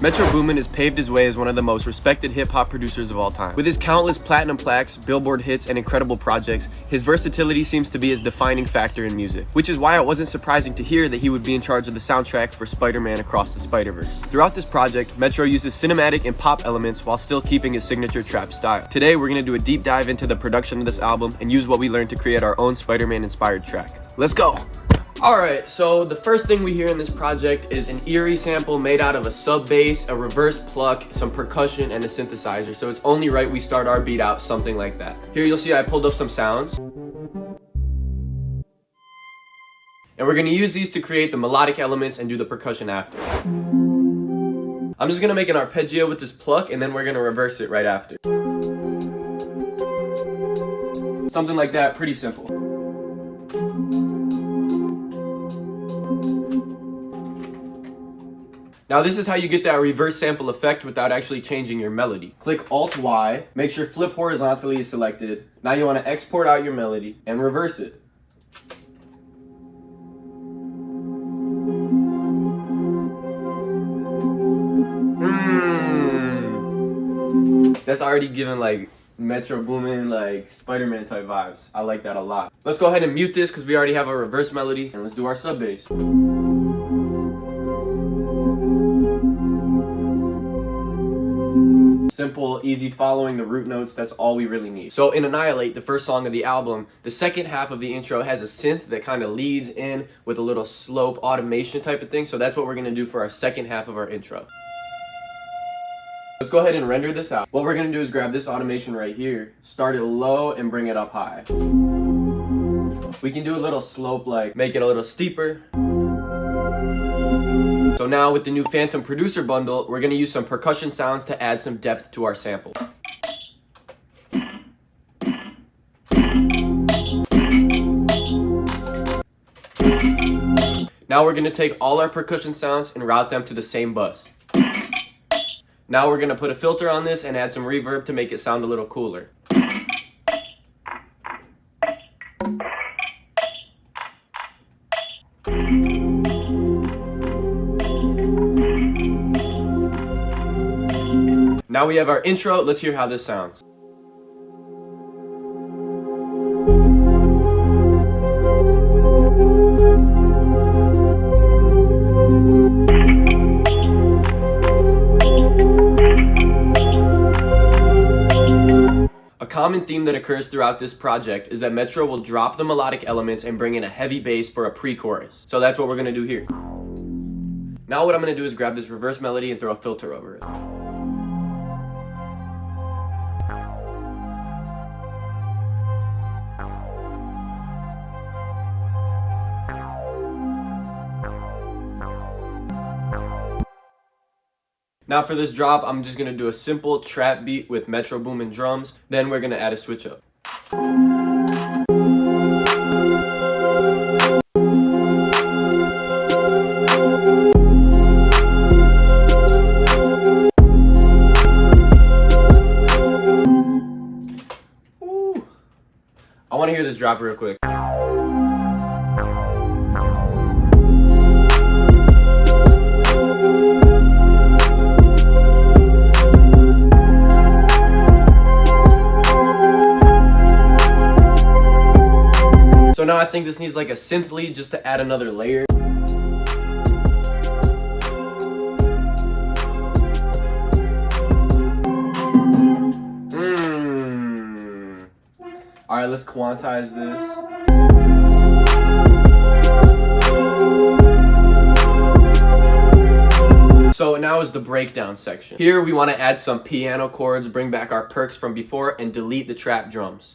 Metro Boomin has paved his way as one of the most respected hip-hop producers of all time. With his countless platinum plaques, Billboard hits, and incredible projects, his versatility seems to be his defining factor in music, which is why it wasn't surprising to hear that he would be in charge of the soundtrack for Spider-Man Across the Spiderverse. Throughout this project, Metro uses cinematic and pop elements while still keeping his signature trap style. Today, we're going to do a deep dive into the production of this album and use what we learned to create our own Spider-Man inspired track. Let's go! Alright, so the first thing we hear in this project is an eerie sample made out of a sub bass, a reverse pluck, some percussion, and a synthesizer, so it's only right we start our beat out something like that. Here you'll see I pulled up some sounds. And we're going to use these to create the melodic elements and do the percussion after. I'm just going to make an arpeggio with this pluck and then we're going to reverse it right after. Something like that, pretty simple. Now this is how you get that reverse sample effect without actually changing your melody. Click Alt-Y, make sure flip horizontally is selected. Now you want to export out your melody and reverse it. That's already given like Metro Boomin, like Spider-Man type vibes. I like that a lot. Let's go ahead and mute this because we already have a reverse melody, and let's do our sub bass. Simple, easy, following the root notes, that's all we really need. So in Annihilate, the first song of the album, the second half of the intro has a synth that kind of leads in with a little slope automation type of thing, so that's what we're going to do for our second half of our intro. Let's go ahead and render this out. What we're going to do is grab this automation right here, start it low and bring it up high. We can do a little slope, like make it a little steeper. So now with the new Phantom Producer Bundle, we're going to use some percussion sounds to add some depth to our sample. Now we're going to take all our percussion sounds and route them to the same bus. Now we're going to put a filter on this and add some reverb to make it sound a little cooler. Now we have our intro, let's hear how this sounds. A common theme that occurs throughout this project is that Metro will drop the melodic elements and bring in a heavy bass for a pre-chorus. So that's what we're going to do here. Now what I'm going to do is grab this reverse melody and throw a filter over it. Now for this drop, I'm just going to do a simple trap beat with Metro Boomin drums, then we're going to add a switch up. Ooh. I want to hear this drop real quick. So now I think this needs like a synth lead just to add another layer. Alright, let's quantize this. So now is the breakdown section. Here we want to add some piano chords, bring back our perks from before, and delete the trap drums.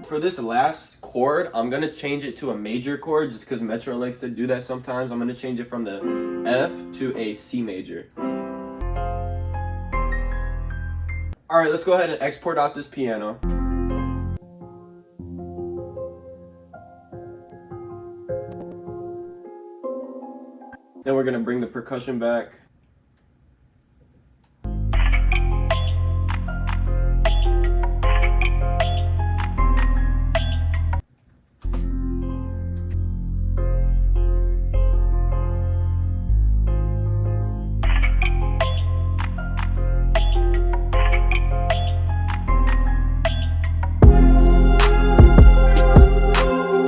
For this last chord, I'm going to change it to a major chord just because Metro likes to do that sometimes. I'm going to change it from the F to a C major. Alright, let's go ahead and export out this piano. Then we're gonna bring the percussion back.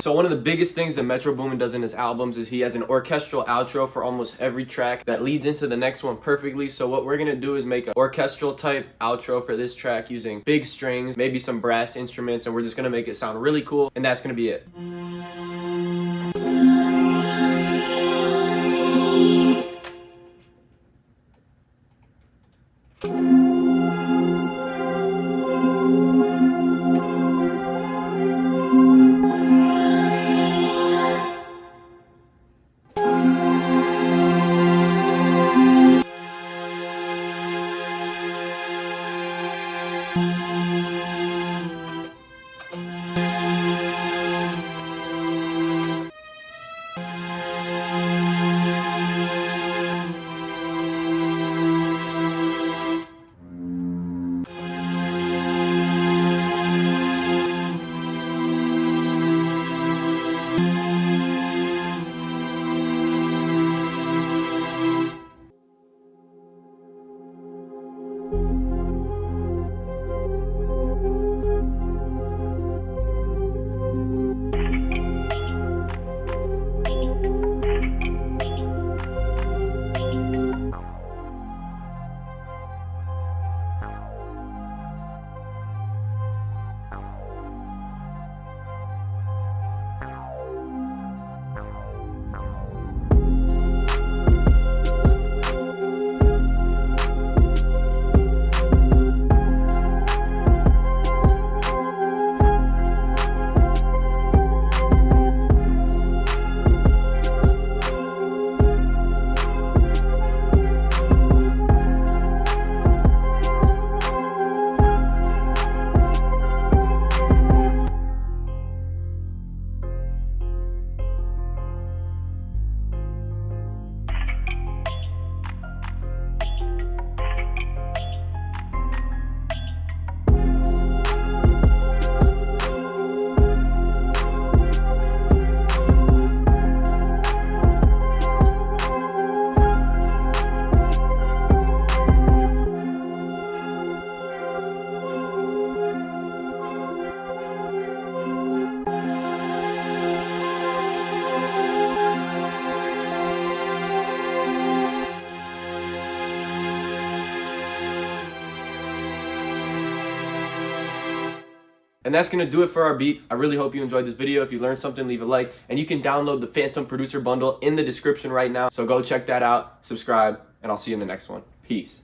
So one of the biggest things that Metro Boomin does in his albums is he has an orchestral outro for almost every track that leads into the next one perfectly. So what we're gonna do is make an orchestral type outro for this track using big strings, maybe some brass instruments, and we're just gonna make it sound really cool, and that's gonna be it. And that's going to do it for our beat. I really hope you enjoyed this video. If you learned something, leave a like. And you can download the Phantom Producer Bundle in the description right now. So go check that out, subscribe, and I'll see you in the next one. Peace.